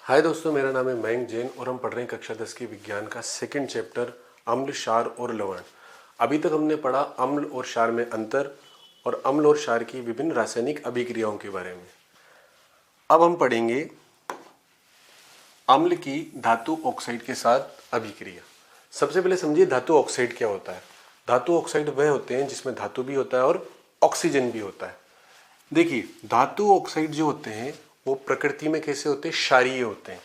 हाय दोस्तों, मेरा नाम है मयंक जैन और हम पढ़ रहे हैं कक्षा 10 की विज्ञान का सेकंड चैप्टर अम्ल, क्षार और लवण। अभी तक हमने पढ़ा अम्ल और क्षार में अंतर और अम्ल और क्षार की विभिन्न रासायनिक अभिक्रियाओं के बारे में। अब हम पढ़ेंगे अम्ल की धातु ऑक्साइड के साथ अभिक्रिया। सबसे पहले समझिए धातु ऑक्साइड क्या होता है। धातु ऑक्साइड वह होते हैं जिसमें धातु भी होता है और ऑक्सीजन भी होता है। देखिए, धातु ऑक्साइड जो होते हैं वो प्रकृति में कैसे होते हैं? क्षारीय होते हैं।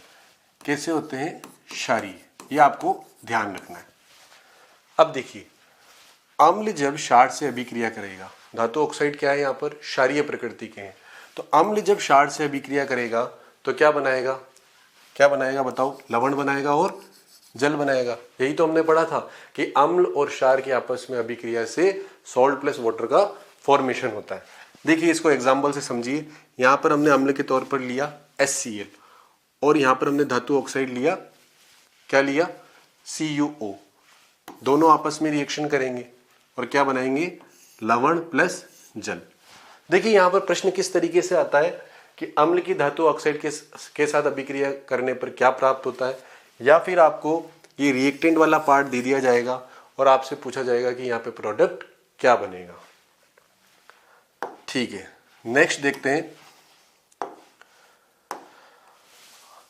कैसे होते हैं? क्षारीय। ये आपको ध्यान रखना है। अब देखिए, अम्ल जब क्षार से अभिक्रिया करेगा, धातु ऑक्साइड क्या है? यहाँ पर क्षारीय प्रकृति के हैं। तो अम्ल जब क्षार से अभिक्रिया करेगा तो क्या बनाएगा? क्या बनाएगा बताओ? लवण बनाएगा और जल बनाएगा। यही तो हमने पढ़ा था कि अम्ल और क्षार की आपस में अभिक्रिया से सॉल्ट प्लस वाटर का फॉर्मेशन होता है। देखिए, इसको एग्जाम्पल से समझिए। यहाँ पर हमने अम्ल के तौर पर लिया HCl और यहाँ पर हमने धातु ऑक्साइड लिया, क्या लिया? CuO। दोनों आपस में रिएक्शन करेंगे और क्या बनाएंगे? लवण प्लस जल। देखिए, यहाँ पर प्रश्न किस तरीके से आता है कि अम्ल की धातु ऑक्साइड के साथ अभिक्रिया करने पर क्या प्राप्त होता है, या फिर आपको ये रिएक्टेंट वाला पार्ट दे दिया जाएगा और आपसे पूछा जाएगा कि यहाँ पे प्रोडक्ट क्या बनेगा। ठीक है, नेक्स्ट देखते हैं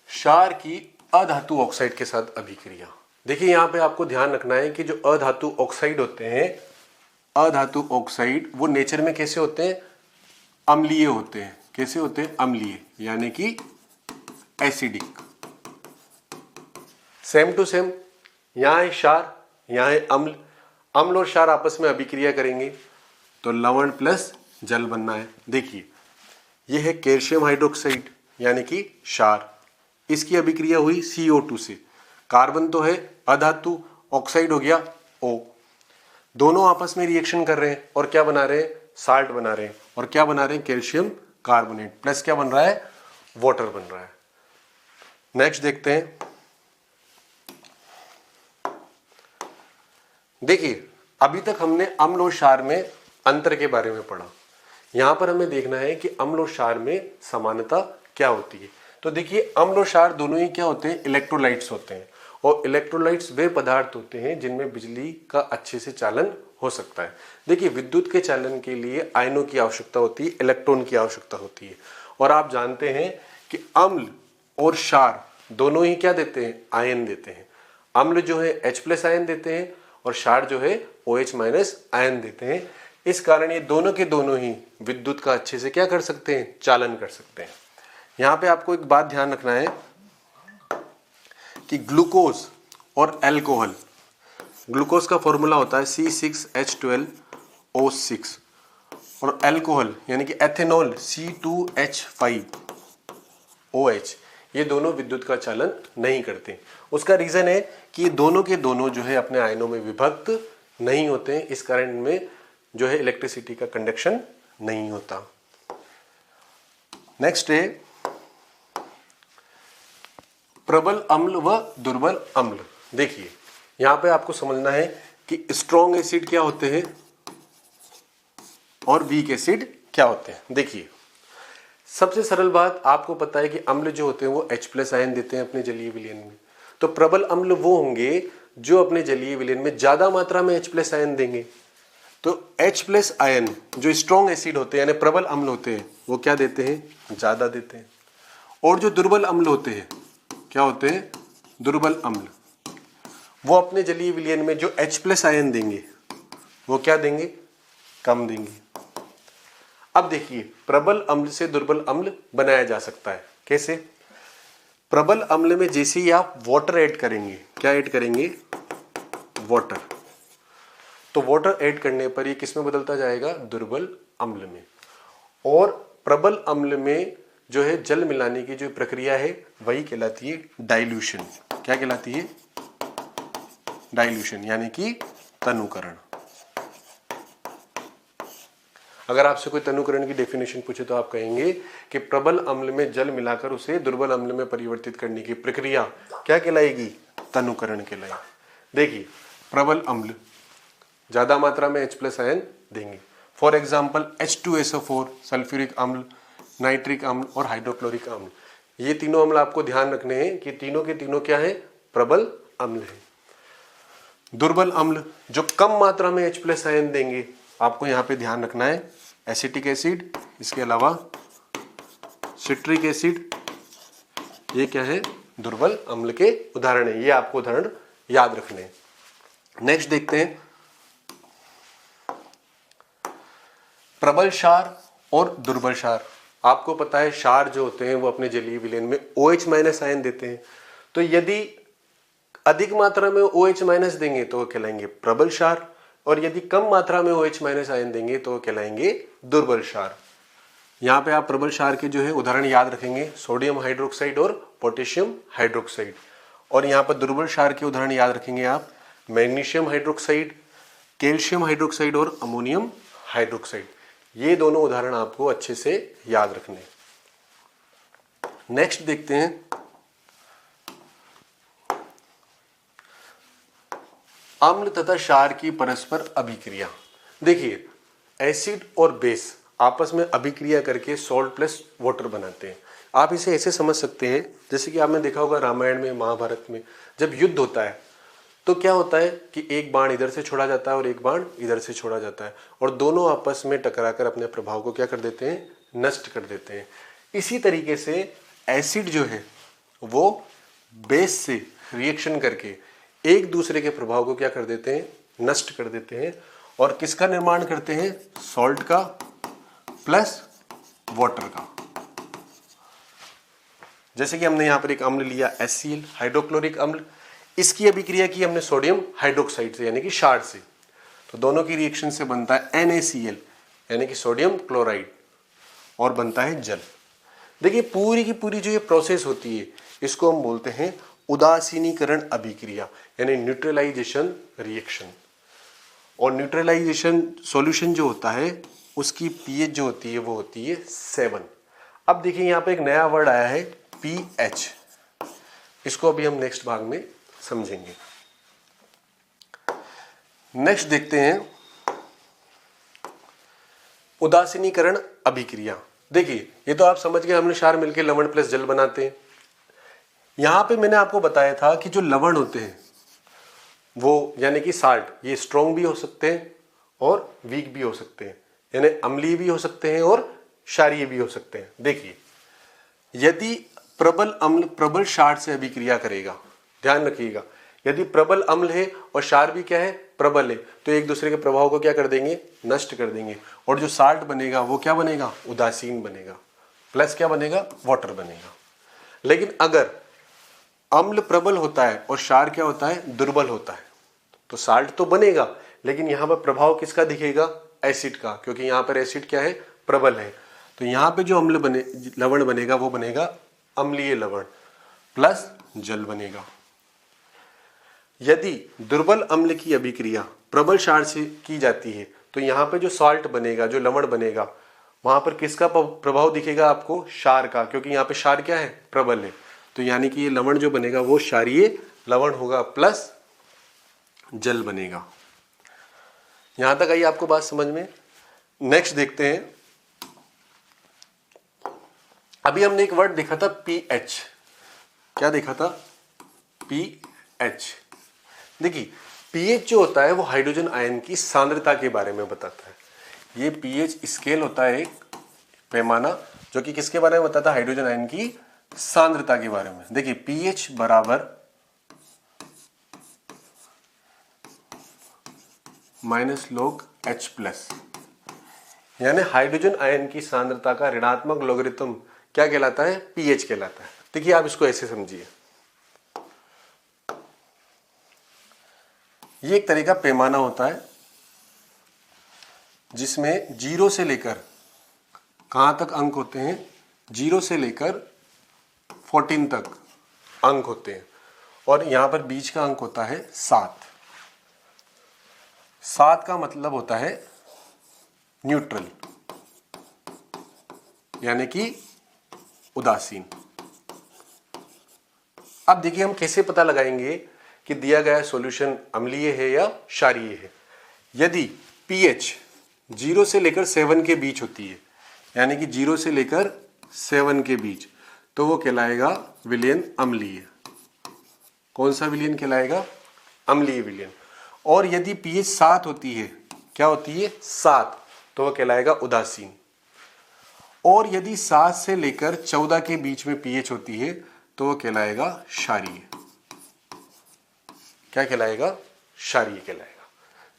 क्षार की अधातु ऑक्साइड के साथ अभिक्रिया। देखिए, यहां पे आपको ध्यान रखना है कि जो अधातु ऑक्साइड होते हैं, अधातु ऑक्साइड वो नेचर में कैसे होते हैं? अम्लीय होते हैं। कैसे होते हैं? अम्लीय, यानी कि एसिडिक। सेम टू सेम, यहां है क्षार, यहां है अम्ल। अम्ल और क्षार आपस में अभिक्रिया करेंगे तो लवण प्लस जल बनना है। देखिए, यह है कैल्शियम हाइड्रोक्साइड यानी कि क्षार। इसकी अभिक्रिया हुई CO2 से। कार्बन तो है अधातु, ऑक्साइड हो गया O। दोनों आपस में रिएक्शन कर रहे हैं और क्या बना रहे हैं? साल्ट बना रहे हैं। और क्या बना रहे हैं? कैल्शियम कार्बोनेट प्लस क्या बन रहा है? वाटर बन रहा है। नेक्स्ट देखते हैं। देखिए, अभी तक हमने अम्ल और क्षार में अंतर के बारे में पढ़ा। यहां पर हमें देखना है कि अम्ल और क्षार में समानता क्या होती है। तो देखिए, अम्ल और क्षार दोनों ही क्या होते हैं? इलेक्ट्रोलाइट्स होते हैं। और इलेक्ट्रोलाइट्स वे पदार्थ होते हैं जिनमें बिजली का अच्छे से चालन हो सकता है। देखिए, विद्युत के चालन के लिए आयनों की आवश्यकता होती है, इलेक्ट्रॉन की आवश्यकता होती है। और आप जानते हैं कि अम्ल और क्षार दोनों ही क्या देते हैं? आयन देते हैं। अम्ल जो है H+ आयन देते हैं और क्षार जो है OH- आयन देते हैं। इस कारण ये दोनों के दोनों ही विद्युत का अच्छे से क्या कर सकते हैं? चालन कर सकते हैं। यहां पे आपको एक बात ध्यान रखना है कि ग्लूकोज और अल्कोहल, ग्लूकोज का फॉर्मूला होता है C6H12O6 और अल्कोहल यानी कि एथेनॉल C2H5OH, ये दोनों विद्युत का चालन नहीं करते। उसका रीजन है कि ये दोनों के दोनों जो है अपने आयनों में विभक्त नहीं होते हैं। इस कारण इनमें जो है इलेक्ट्रिसिटी का कंडक्शन नहीं होता। नेक्स्ट है प्रबल अम्ल व दुर्बल अम्ल। देखिए, यहां पे आपको समझना है कि स्ट्रॉन्ग एसिड क्या होते हैं और वीक एसिड क्या होते हैं। देखिए, सबसे सरल बात, आपको पता है कि अम्ल जो होते हैं वो H+ आयन देते हैं अपने जलीय विलयन में। तो प्रबल अम्ल वो होंगे जो अपने जलीय विलयन में ज्यादा मात्रा में H+ आयन देंगे। तो H+ आयन जो स्ट्रॉन्ग एसिड होते हैं यानी प्रबल अम्ल होते हैं वो क्या देते हैं? ज्यादा देते हैं। और जो दुर्बल अम्ल होते हैं, क्या होते हैं? दुर्बल अम्ल, वो अपने जलीय विलयन में जो H+ आयन देंगे वो क्या देंगे? कम देंगे। अब देखिए, प्रबल अम्ल से दुर्बल अम्ल बनाया जा सकता है। कैसे? प्रबल अम्ल में जैसे ही आप वाटर ऐड करेंगे, क्या ऐड करेंगे? वाटर। तो वाटर ऐड करने पर ये किस में बदलता जाएगा? दुर्बल अम्ल में। और प्रबल अम्ल में जो है जल मिलाने की जो प्रक्रिया है वही कहलाती है डाइल्यूशन। क्या कहलाती है? डाइल्यूशन, यानी कि तनुकरण। अगर आपसे कोई तनुकरण की डेफिनेशन पूछे तो आप कहेंगे कि प्रबल अम्ल में जल मिलाकर उसे दुर्बल अम्ल में परिवर्तित करने की प्रक्रिया क्या कहलाएगी? तनुकरण कहलाएगी। देखिए, प्रबल अम्ल ज्यादा मात्रा में H+ आयन देंगे। फॉर एग्जाम्पल H2SO4, सल्फ्यूरिक अम्ल, नाइट्रिक अम्ल और हाइड्रोक्लोरिक अम्ल, ये तीनों अम्ल आपको ध्यान रखने हैं कि तीनों के तीनों क्या है, प्रबल अम्ल है। दुर्बल अम्ल जो कम मात्रा में H+ आयन देंगे, आपको यहाँ पे ध्यान रखना है एसिटिक एसिड, इसके अलावा सिट्रिक एसिड, ये क्या है, दुर्बल अम्ल के उदाहरण है। ये आपको उदाहरण याद रखने हैं। नेक्स्ट देखते हैं प्रबल क्षार और दुर्बल क्षार। आपको पता है क्षार जो होते हैं वो अपने जलीय विलयन में OH- आयन देते हैं। तो यदि अधिक मात्रा में OH- देंगे तो वो कहलाएंगे प्रबल क्षार, और यदि कम मात्रा में OH- आयन देंगे तो वो कहलाएंगे दुर्बल क्षार। यहाँ पे आप प्रबल क्षार के जो है उदाहरण याद रखेंगे, सोडियम हाइड्रोक्साइड और पोटेशियम हाइड्रोक्साइड। और यहाँ पर दुर्बल क्षार के उदाहरण याद रखेंगे आप, मैग्नीशियम हाइड्रोक्साइड, कैल्शियम हाइड्रोक्साइड और अमोनियम हाइड्रोक्साइड। ये दोनों उदाहरण आपको अच्छे से याद रखने। नेक्स्ट देखते हैं अम्ल तथा क्षार की परस्पर अभिक्रिया। देखिए एसिड और बेस आपस में अभिक्रिया करके सॉल्ट प्लस वाटर बनाते हैं। आप इसे ऐसे समझ सकते हैं जैसे कि आपने देखा होगा रामायण में, महाभारत में जब युद्ध होता है तो क्या होता है कि एक बाण इधर से छोड़ा जाता है और एक बाण इधर से छोड़ा जाता है, और दोनों आपस में टकराकर अपने प्रभाव को क्या कर देते हैं, नष्ट कर देते हैं। इसी तरीके से एसिड जो है वो बेस से रिएक्शन करके एक दूसरे के प्रभाव को क्या कर देते हैं, नष्ट कर देते हैं, और किसका निर्माण करते हैं, सॉल्ट का प्लस वाटर का। जैसे कि हमने यहां पर एक अम्ल लिया HCl, हाइड्रोक्लोरिक अम्ल, इसकी अभिक्रिया की हमने सोडियम हाइड्रोक्साइड से यानी कि क्षार से, तो दोनों की रिएक्शन से बनता है NaCl यानी कि सोडियम क्लोराइड, और बनता है जल। देखिए पूरी की पूरी जो ये प्रोसेस होती है इसको हम बोलते हैं उदासीनीकरण अभिक्रिया यानी न्यूट्रलाइजेशन रिएक्शन। और न्यूट्रलाइजेशन सॉल्यूशन जो होता है उसकी pH जो होती है वो होती है 7। अब देखिए यहाँ पे एक नया वर्ड आया है pH, इसको अभी हम नेक्स्ट भाग में समझेंगे। नेक्स्ट देखते हैं उदासीनीकरण अभिक्रिया। देखिए ये तो आप समझ गए, हमने क्षार मिलकर लवण प्लस जल बनाते हैं। यहां पे मैंने आपको बताया था कि जो लवण होते हैं वो यानी कि साल्ट, ये स्ट्रॉन्ग भी हो सकते हैं और वीक भी हो सकते हैं, यानी अम्लीय भी हो सकते हैं और क्षारीय भी हो सकते हैं। देखिए यदि प्रबल अम्ल प्रबल क्षार से अभिक्रिया करेगा, ध्यान रखिएगा, यदि प्रबल अम्ल है और क्षार भी क्या है, प्रबल है, तो एक दूसरे के प्रभाव को क्या कर देंगे, नष्ट कर देंगे, और जो साल्ट बनेगा वो क्या बनेगा, उदासीन बनेगा, प्लस क्या बनेगा, वाटर बनेगा। लेकिन अगर अम्ल प्रबल होता है और क्षार क्या होता है, दुर्बल होता है, तो साल्ट तो बनेगा लेकिन यहां पर प्रभाव किसका दिखेगा, एसिड का, क्योंकि यहां पर एसिड क्या है, प्रबल है। तो यहां पे जो अम्ल बने लवण बनेगा वो बनेगा अम्लीय लवण प्लस जल बनेगा। यदि दुर्बल अम्ल की अभिक्रिया प्रबल क्षार से की जाती है तो यहाँ पे जो सॉल्ट बनेगा, जो लवण बनेगा, वहां पर किसका प्रभाव दिखेगा आपको, क्षार का, क्योंकि यहाँ पे क्षार क्या है, प्रबल है। तो यानी कि ये लवण जो बनेगा वो क्षारीय लवण होगा प्लस जल बनेगा। यहां तक आई आपको बात समझ में। नेक्स्ट देखते हैं, अभी हमने एक वर्ड देखा था pH, क्या देखा था, pH। देखिए pH जो होता है वो हाइड्रोजन आयन की सांद्रता के बारे में बताता है। ये pH स्केल होता है, एक पैमाना, जो कि किसके बारे में बताता है, हाइड्रोजन आयन की सांद्रता के बारे में। देखिए pH बराबर -log H+, यानी हाइड्रोजन आयन की सांद्रता का ऋणात्मक लोगरिथम क्या कहलाता है, pH कहलाता है। देखिए आप इसको ऐसे समझिए, ये एक तरह का पैमाना होता है जिसमें 0 से लेकर कहां तक अंक होते हैं, 0 से लेकर 14 तक अंक होते हैं, और यहां पर बीच का अंक होता है 7। 7 का मतलब होता है न्यूट्रल यानी कि उदासीन। अब देखिए हम कैसे पता लगाएंगे कि दिया गया सॉल्यूशन अम्लीय है या क्षारीय है। यदि pH 0 से लेकर 7 के बीच होती है, यानी कि 0 से लेकर 7 के बीच, तो वो कहलाएगा विलयन अम्लीय। कौन सा विलयन कहलाएगा? अम्लीय विलयन। और यदि पीएच 7 होती है, क्या होती है? 7, तो वो कहलाएगा उदासीन। और यदि 7 से लेकर 14 के बीच में पीएच होती है तो वो कहलाएगा क्षारीय। क्या कहलाएगा? क्षारीय कहलाएगा।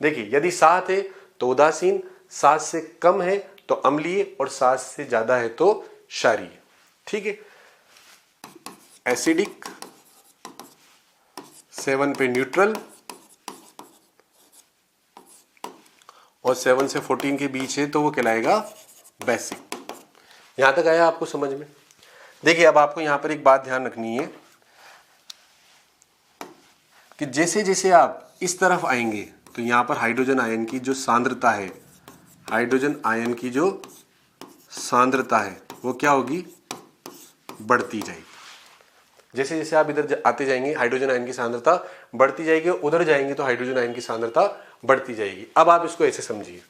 देखिए, यदि 7 है तो उदासीन, 7 से कम है तो अम्लीय, और 7 से ज्यादा है तो क्षारीय। ठीक है। एसिडिक, 7 पे न्यूट्रल, और 7 से 14 के बीच है तो वो कहलाएगा बेसिक। यहां तक आया आपको समझ में? देखिए, अब आपको यहां पर एक बात ध्यान रखनी है कि जैसे जैसे आप इस तरफ आएंगे तो यहां पर हाइड्रोजन आयन की जो सांद्रता है, हाइड्रोजन आयन की जो सांद्रता है वो क्या होगी? बढ़ती जाएगी। जैसे जैसे आप इधर आते जाएंगे हाइड्रोजन आयन की सांद्रता बढ़ती जाएगी, और उधर जाएंगे तो हाइड्रोजन आयन की सांद्रता बढ़ती जाएगी। अब आप इसको ऐसे समझिए,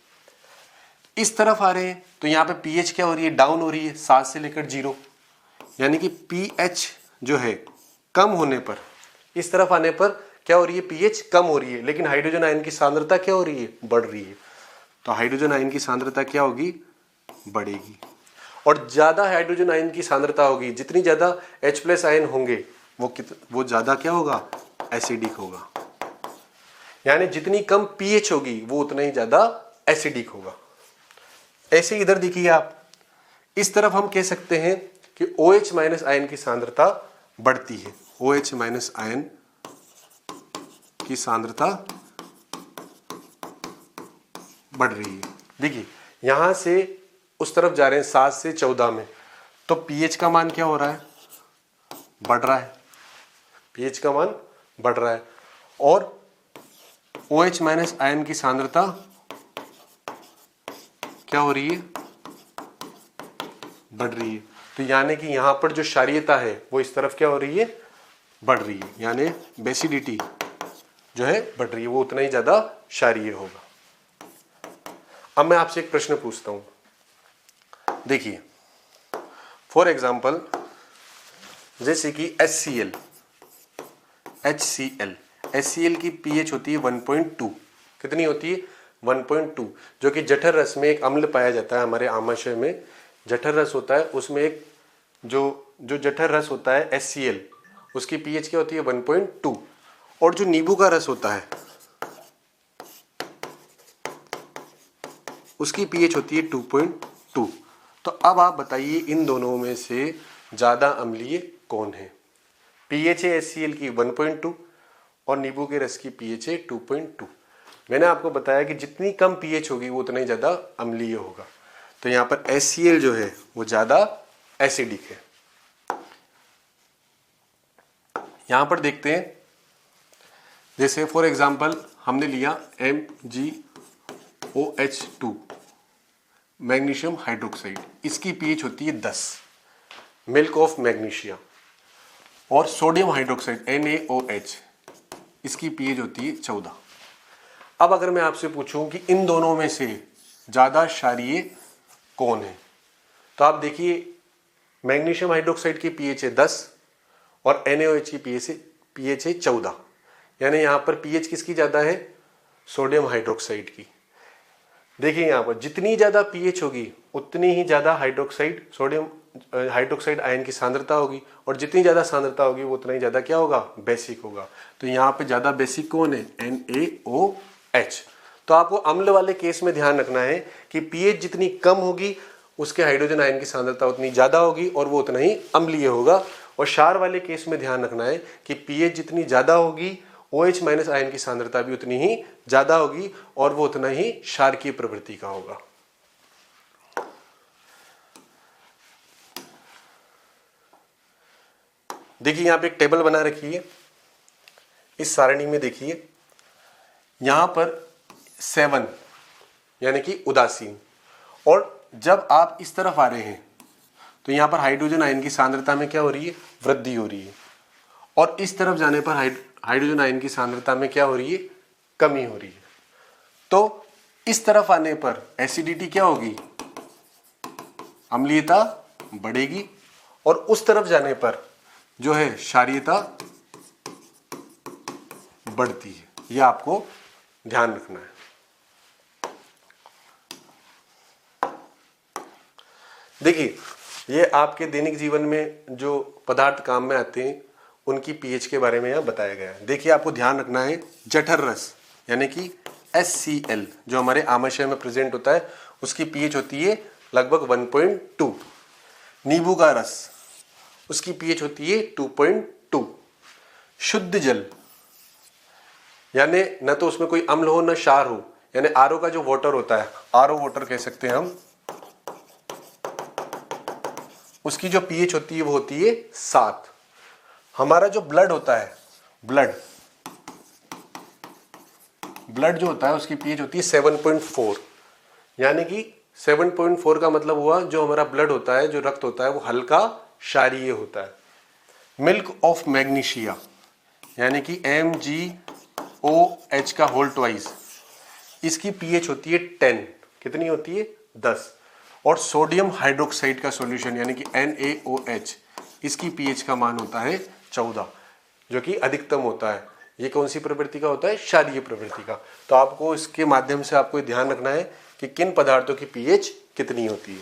इस तरफ आ रहे हैं तो यहाँ पे पीएच क्या हो रही है? डाउन हो रही है, 7 से लेकर 0, यानी कि पीएच जो है कम होने पर, इस तरफ आने पर क्या हो रही है? पीएच कम हो रही है, लेकिन हाइड्रोजन आयन की सांद्रता क्या हो रही है? बढ़ रही है। तो हाइड्रोजन आयन की सांद्रता क्या होगी? बढ़ेगी। और ज्यादा हाइड्रोजन आयन की सांद्रता होगी, जितनी ज्यादा H+ आयन होंगे वो ज्यादा क्या होगा? एसिडिक होगा। यानी जितनी कम पीएच होगी वो उतना ही ज्यादा एसिडिक होगा। ऐसे इधर देखिए आप, इस तरफ हम कह सकते हैं कि OH- आयन की सांद्रता बढ़ती है, OH- आयन की सांद्रता बढ़ रही है। देखिए, यहां से उस तरफ जा रहे हैं 7 से 14 में, तो पीएच का मान क्या हो रहा है? बढ़ रहा है। पीएच का मान बढ़ रहा है, और OH- आयन की सांद्रता क्या हो रही है? बढ़ रही है। तो यानी कि यहां पर जो क्षारीयता है वो इस तरफ क्या हो रही है? बढ़ रही है। यानी बेसिडिटी जो है बढ़ रही है, वो उतना ही ज्यादा क्षारीय होगा। अब मैं आपसे एक प्रश्न पूछता हूं। देखिए, फॉर एग्जाम्पल, जैसे कि HCl की पीएच होती है 1.2। कितनी होती है? 1.2, जो कि जठर रस में एक अम्ल पाया जाता है। हमारे आमाशय में जठर रस होता है, उसमें एक जो जठर रस होता है HCl, उसकी पीएच क्या होती है? 1.2। और जो नींबू का रस होता है उसकी पीएच होती है 2.2। तो अब आप बताइए इन दोनों में से ज्यादा अम्लीय कौन है? पीएच है HCl की 1.2 और नींबू के रस की पीएच है 2.2। मैंने आपको बताया कि जितनी कम पीएच होगी वो उतना ही ज्यादा अम्लीय होगा। तो यहाँ पर HCl जो है वो ज्यादा एसिडिक है। यहां पर देखते हैं, जैसे फॉर एग्जांपल हमने लिया MgOH2 मैग्नीशियम हाइड्रोक्साइड, इसकी पीएच होती है 10, मिल्क ऑफ मैग्नीशिया। और सोडियम हाइड्रोक्साइड NaOH, इसकी पीएच होती है 14। अब अगर मैं आपसे पूछूं कि इन दोनों में से ज्यादा क्षारीय कौन है, तो आप देखिए, मैग्नीशियम हाइड्रोक्साइड की पीएच है 10 और NaOH की पीएच है 14। यानी यहां पर पीएच किसकी ज्यादा है? सोडियम हाइड्रोक्साइड की। देखिए, यहां पर जितनी ज्यादा पीएच होगी उतनी ही ज्यादा सोडियम हाइड्रोक्साइड आयन की सांद्रता होगी, और जितनी ज्यादा सांद्रता होगी वो उतना ही ज्यादा क्या होगा? बेसिक होगा। तो यहाँ पे ज्यादा बेसिक कौन है? NaOH। तो आपको अम्ल वाले केस में ध्यान रखना है कि पीएच जितनी कम होगी उसके हाइड्रोजन आयन की सांद्रता उतनी ज्यादा होगी और वो उतना ही अम्लीय होगा। और क्षार वाले केस में ध्यान रखना है कि पीएच जितनी ज्यादा होगी OH- आयन की सांद्रता भी उतनी ही ज्यादा होगी और वो उतना ही क्षारकीय प्रवृत्ति का होगा। देखिए, यहां पे एक टेबल बना रखी है। इस सारणी में देखिए, यहां पर 7 यानी कि उदासीन, और जब आप इस तरफ आ रहे हैं तो यहां पर हाइड्रोजन आयन की सांद्रता में क्या हो रही है? वृद्धि हो रही है। और इस तरफ जाने पर हाइड्रोजन आयन की सांद्रता में क्या हो रही है? कमी हो रही है। तो इस तरफ आने पर एसिडिटी क्या होगी? अम्लीयता बढ़ेगी। और उस तरफ जाने पर जो है क्षारीयता बढ़ती है। यह आपको ध्यान रखना है। देखिए, ये आपके दैनिक जीवन में जो पदार्थ काम में आते हैं उनकी पीएच के बारे में यहाँ बताया गया है। देखिए, आपको ध्यान रखना है, जठर रस यानी कि HCl जो हमारे आमाशय में प्रेजेंट होता है उसकी पीएच होती है लगभग 1.2। नींबू का रस, उसकी पीएच होती है 2.2। शुद्ध जल यानी न तो उसमें कोई अम्ल हो न क्षार हो, यानी आरओ का जो वाटर होता है, आरओ वाटर कह सकते हैं हम, उसकी जो पीएच होती है वो होती है 7। हमारा जो ब्लड होता है, ब्लड जो होता है उसकी पीएच होती है 7.4। यानी कि 7.4 का मतलब हुआ जो हमारा ब्लड होता है, जो रक्त होता है वो हल्का क्षारीय होता है। मिल्क ऑफ मैग्नीशिया यानी कि MgOH का होल ट्वाइस, इसकी पीएच होती है 10। कितनी होती है? 10। और सोडियम हाइड्रोक्साइड का सॉल्यूशन यानी कि NaOH, इसकी पीएच का मान होता है 14, जो कि अधिकतम होता है। ये कौन सी प्रवृत्ति का होता है? क्षारीय प्रवृत्ति का। तो आपको इसके माध्यम से आपको ध्यान रखना है कि किन पदार्थों की पीएच कितनी होती है।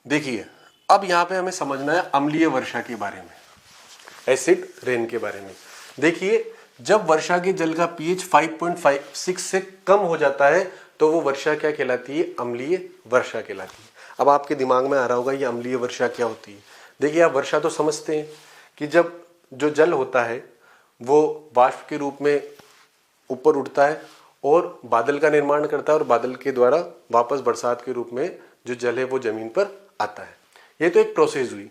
देखिए, अब यहां पे हमें समझना है अम्लीय वर्षा के बारे में, एसिड रेन के बारे में। देखिए, जब वर्षा के जल का पीएच 5.56 से कम हो जाता है तो वो वर्षा क्या कहलाती है? अम्लीय वर्षा कहलाती है। अब आपके दिमाग में आ रहा होगा ये अम्लीय वर्षा क्या होती है। देखिए, आप वर्षा तो समझते हैं कि जब जो जल होता है वो बाष्प के रूप में ऊपर उठता है और बादल का निर्माण करता है और बादल के द्वारा वापस बरसात के रूप में जो जल है वो जमीन पर आता है। ये तो एक प्रोसेस हुई।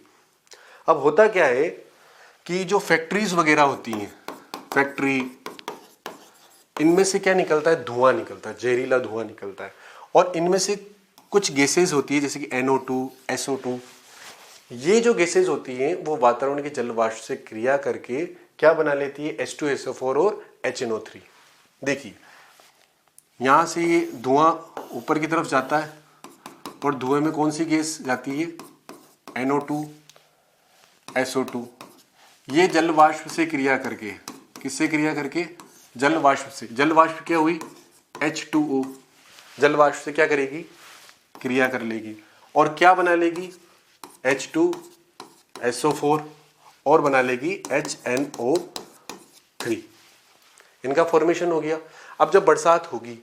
अब होता क्या है कि जो फैक्ट्रीज वगैरह होती हैं, फैक्ट्री, इनमें से क्या निकलता है? धुआं निकलता है, जहरीला धुआं निकलता है। और इनमें से कुछ गैसेज होती है जैसे कि NO2, SO2। ये जो गैसेज होती हैं वो वातावरण के जल वाष्प से क्रिया करके क्या बना लेती है? H2SO4 और HNO3। देखिए, यहां से ये धुआं ऊपर की तरफ जाता है और धुएं में कौन सी गैस जाती है? NO2, SO2। ये जल वाष्प से क्रिया करके, किससे क्रिया करके? जल वाष्प से। जल वाष्प क्या हुई? H2O। जल वाष्प से क्या करेगी? क्रिया कर लेगी और क्या बना लेगी? H2SO4 और बना लेगी HNO3। इनका फॉर्मेशन हो गया। अब जब बरसात होगी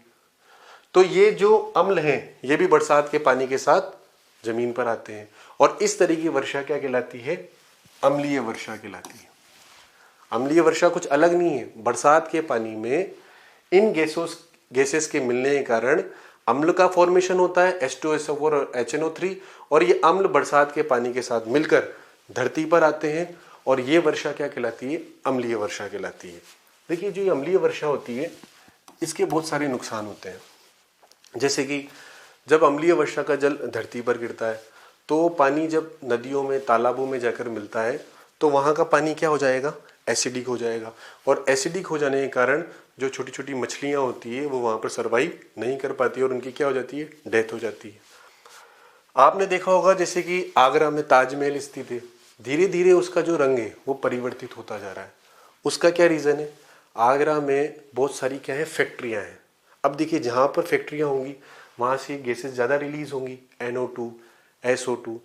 तो ये जो अम्ल हैं ये भी बरसात के पानी के साथ जमीन पर आते हैं और इस तरह की वर्षा क्या कहलाती है? अम्लीय वर्षा कहलाती है। अम्लीय वर्षा कुछ अलग नहीं है, बरसात के पानी में इन गैसेस के मिलने के कारण अम्ल का फॉर्मेशन होता है, H2SO4 और HNO3, और ये अम्ल बरसात के पानी के साथ मिलकर धरती पर आते हैं और ये वर्षा क्या कहलाती है? अम्लीय वर्षा कहलाती है। देखिए, जो ये अम्लीय वर्षा होती है इसके बहुत सारे नुकसान होते हैं। जैसे कि जब अम्लीय वर्षा का जल धरती पर गिरता है तो पानी जब नदियों में, तालाबों में जाकर मिलता है तो वहाँ का पानी क्या हो जाएगा? एसिडिक हो जाएगा। और एसिडिक हो जाने के कारण जो छोटी छोटी मछलियाँ होती है वो वहाँ पर सर्वाइव नहीं कर पाती और उनकी क्या हो जाती है? डेथ हो जाती है। आपने देखा होगा जैसे कि आगरा में ताजमहल स्थित है, धीरे धीरे उसका जो रंग है वो परिवर्तित होता जा रहा है। उसका क्या रीज़न है? आगरा में बहुत सारी क्या है? फैक्ट्रियाँ हैं। अब देखिए, जहाँ पर फैक्ट्रियाँ होंगी वहाँ से गैसेस ज़्यादा रिलीज होंगी, NO2, SO2,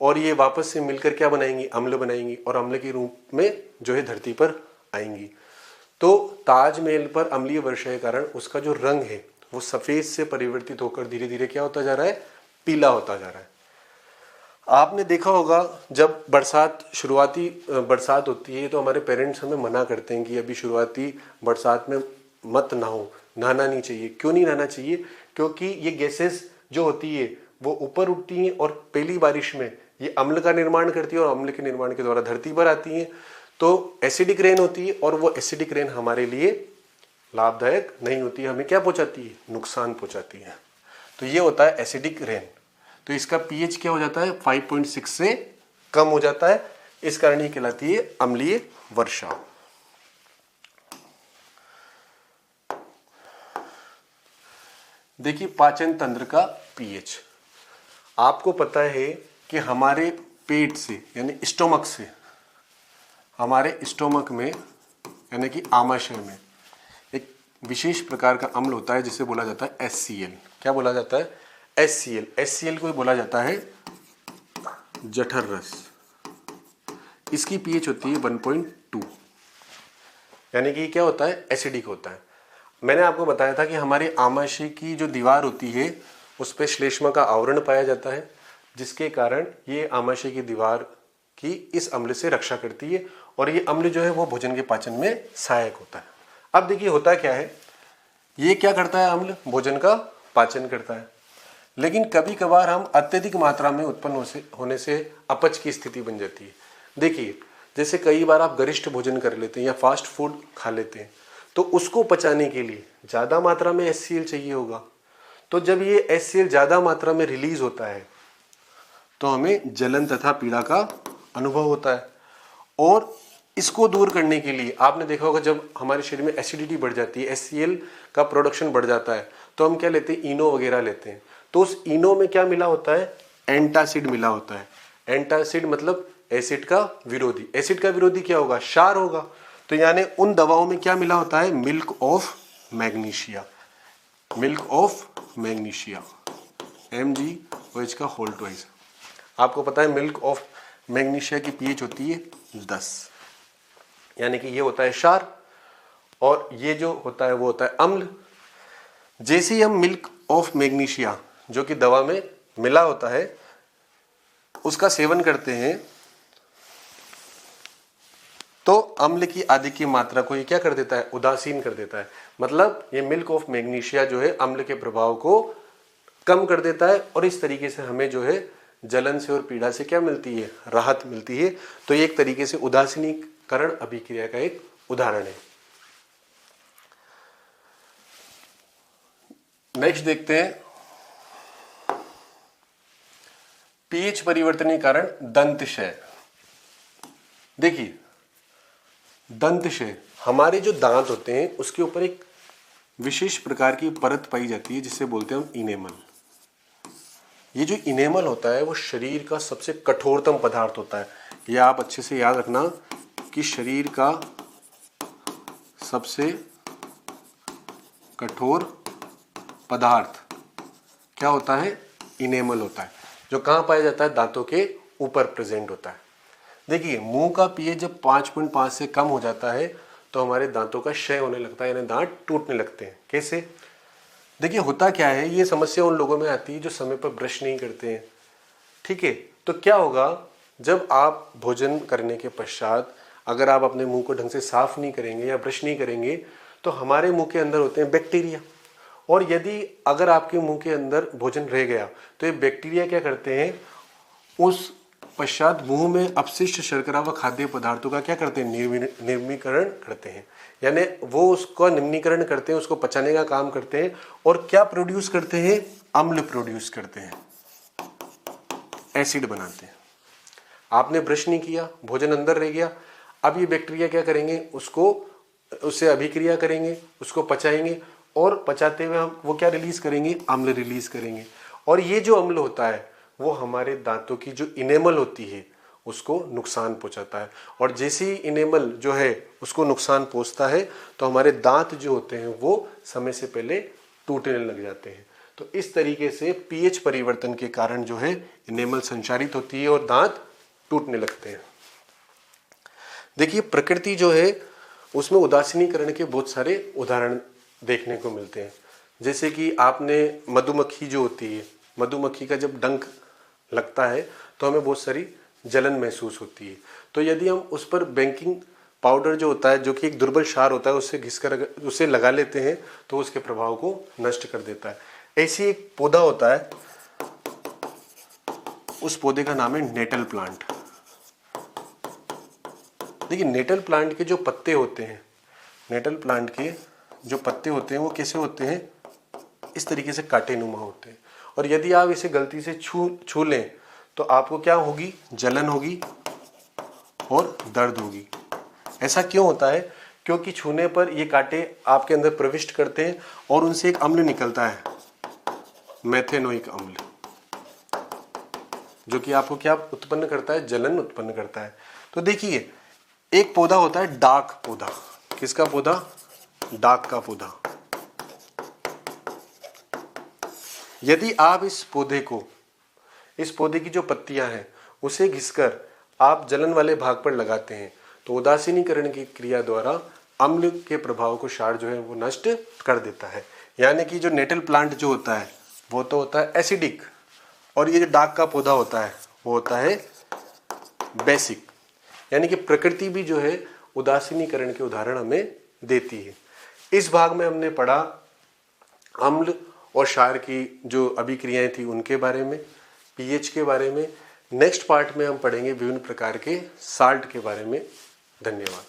और ये वापस से मिलकर क्या बनाएंगी? अम्ल बनाएंगी और अम्ल के रूप में जो है धरती पर आएंगी। तो ताजमहल पर अम्लीय वर्षा के कारण उसका जो रंग है वो सफ़ेद से परिवर्तित होकर धीरे धीरे क्या होता जा रहा है? पीला होता जा रहा है। आपने देखा होगा जब शुरुआती बरसात होती है तो हमारे पेरेंट्स हमें मना करते हैं कि अभी शुरुआती बरसात में मत नहाओ, नहाना नहीं चाहिए। क्यों नहीं नहाना चाहिए? क्योंकि ये गैसेस जो होती है वो ऊपर उठती हैं और पहली बारिश में ये अम्ल का निर्माण करती है और अम्ल के निर्माण के द्वारा धरती पर आती हैं तो एसिडिक रेन होती है और वो एसिडिक रेन हमारे लिए लाभदायक नहीं होती है, हमें क्या पहुंचाती है? नुकसान पहुंचाती है। तो ये होता है एसिडिक रेन। तो इसका पीएच क्या हो जाता है? 5.6 से कम हो जाता है, इस कारण ये कहलाती है अम्लीय वर्षा। देखिए, पाचन तंत्र का पीएच। आपको पता है कि हमारे पेट से यानी स्टोमक से, हमारे स्टोमक में यानी कि आमाशय में एक विशेष प्रकार का अम्ल होता है जिसे बोला जाता है HCl। क्या बोला जाता है? HCl। HCl को बोला जाता है जठर रस। इसकी pH होती है 1.2, यानी कि क्या होता है? एसिडिक होता है। मैंने आपको बताया था कि हमारे आमाशय की जो दीवार होती है उस पर श्लेष्मा का आवरण पाया जाता है, जिसके कारण ये आमाशय की दीवार की इस अम्ल से रक्षा करती है और ये अम्ल जो है वो भोजन के पाचन में सहायक होता है। अब देखिए होता क्या है, ये क्या करता है? अम्ल भोजन का पाचन करता है, लेकिन कभी कभार हम अत्यधिक मात्रा में उत्पन्न होने से अपच की स्थिति बन जाती है। देखिए जैसे कई बार आप गरिष्ठ भोजन कर लेते हैं या फास्ट फूड खा लेते हैं, तो उसको पचाने के लिए ज़्यादा मात्रा में HCl चाहिए होगा। तो जब ये HCl ज़्यादा मात्रा में रिलीज होता है तो हमें जलन तथा पीड़ा का अनुभव होता है। और इसको दूर करने के लिए आपने देखा होगा जब हमारे शरीर में एसिडिटी बढ़ जाती है, HCl का प्रोडक्शन बढ़ जाता है, तो हम क्या लेते हैं? इनो वगैरह लेते हैं। तो उस इनो में क्या मिला होता है? एंटासिड मिला होता है। एंटासिड मतलब एसिड का विरोधी। एसिड का विरोधी क्या होगा? क्षार होगा। तो यानी उन दवाओं में क्या मिला होता है? Milk of magnesia. Milk of magnesia, MgOH का होल ट्वाइस। आपको पता है मिल्क ऑफ मैग्नीशिया की pH होती है 10, यानी कि ये होता है क्षार और ये जो होता है वो होता है अम्ल। जैसे ही हम मिल्क ऑफ मैग्नीशिया जो कि दवा में मिला होता है उसका सेवन करते हैं तो अम्ल की आदि की मात्रा को ये क्या कर देता है? उदासीन कर देता है। मतलब ये मिल्क ऑफ मैग्नीशिया जो है अम्ल के प्रभाव को कम कर देता है और इस तरीके से हमें जो है जलन से और पीड़ा से क्या मिलती है? राहत मिलती है। तो ये एक तरीके से उदासीनीकरण अभिक्रिया का एक उदाहरण है। नेक्स्ट देखते हैं pH परिवर्तन के कारण दंतक्षय। देखिए दंतक्षय, हमारे जो दांत होते हैं उसके ऊपर एक विशेष प्रकार की परत पाई जाती है जिसे बोलते हैं हम इनेमल। ये जो इनेमल होता है वो शरीर का सबसे कठोरतम पदार्थ होता है। ये आप अच्छे से याद रखना कि शरीर का सबसे कठोर पदार्थ क्या होता है? इनेमल होता है, जो कहाँ पाया जाता है? दांतों के ऊपर प्रेजेंट होता है। देखिए मुंह का pH जब 5.5 से कम हो जाता है तो हमारे दांतों का क्षय होने लगता है, यानी दांत टूटने लगते हैं। कैसे? देखिए होता क्या है, ये समस्या उन लोगों में आती है जो समय पर ब्रश नहीं करते हैं। ठीक है, तो क्या होगा जब आप भोजन करने के पश्चात अगर आप अपने मुंह को ढंग से साफ नहीं करेंगे या ब्रश नहीं करेंगे तो हमारे मुंह के अंदर होते हैं बैक्टीरिया, और यदि अगर आपके मुंह के अंदर भोजन रह गया तो ये बैक्टीरिया क्या करते हैं? उस पश्चात मुंह में अपशिष्ट शर्करा व खाद्य पदार्थों का क्या करते हैं? निर्मीकरण करते हैं, यानी वो उसका निम्नीकरण करते हैं, उसको पचाने का काम करते हैं। और क्या प्रोड्यूस करते हैं? अम्ल प्रोड्यूस करते हैं, एसिड बनाते हैं। आपने ब्रश नहीं किया, भोजन अंदर रह गया, अब ये बैक्टीरिया क्या करेंगे? उससे अभिक्रिया करेंगे, उसको पचाएंगे और पचाते हुए हम वो क्या रिलीज करेंगे? अम्ल रिलीज करेंगे। और ये जो अम्ल होता है वो हमारे दांतों की जो इनेमल होती है उसको नुकसान पहुंचाता है, और जैसे ही इनेमल जो है उसको नुकसान पहुंचता है तो हमारे दांत जो होते हैं वो समय से पहले टूटने लग जाते हैं। तो इस तरीके से pH परिवर्तन के कारण जो है इनेमल संचारित होती है और दांत टूटने लगते हैं। देखिए प्रकृति जो है उसमें उदासीनीकरण के बहुत सारे उदाहरण देखने को मिलते हैं। जैसे कि आपने मधुमक्खी जो होती है, मधुमक्खी का जब डंक लगता है तो हमें बहुत सारी जलन महसूस होती है। तो यदि हम उस पर बेकिंग पाउडर जो होता है, जो कि एक दुर्बल क्षार होता है, उससे घिसकर उसे लगा लेते हैं तो उसके प्रभाव को नष्ट कर देता है। ऐसी एक पौधा होता है, उस पौधे का नाम है नेटल प्लांट। देखिए नेटल प्लांट के जो पत्ते होते हैं, नेटल प्लांट के जो पत्ते होते हैं वो कैसे होते हैं? इस तरीके से कांटे नुमा होते हैं, और यदि आप इसे गलती से छू लें तो आपको क्या होगी? जलन होगी और दर्द होगी। ऐसा क्यों होता है? क्योंकि छूने पर ये कांटे आपके अंदर प्रविष्ट करते हैं और उनसे एक अम्ल निकलता है, मेथेनोइक अम्ल। जो कि आपको क्या उत्पन्न करता है, जलन उत्पन्न करता है। तो देखिए एक पौधा होता है डाक पौधा। किसका पौधा? डाक का पौधा। यदि आप इस पौधे की जो पत्तियां हैं उसे घिसकर आप जलन वाले भाग पर लगाते हैं तो उदासीनीकरण की क्रिया द्वारा अम्ल के प्रभाव को क्षार जो है वो नष्ट कर देता है। यानी कि जो नेटल प्लांट जो होता है वो तो होता है एसिडिक, और ये जो डाक का पौधा होता है वो होता है बेसिक। यानी कि प्रकृति भी जो है उदासीनीकरण के उदाहरण हमें देती है। इस भाग में हमने पढ़ा अम्ल और क्षार की जो अभिक्रियाएं थी उनके बारे में, पीएच के बारे में। नेक्स्ट पार्ट में हम पढ़ेंगे विभिन्न प्रकार के साल्ट के बारे में। धन्यवाद।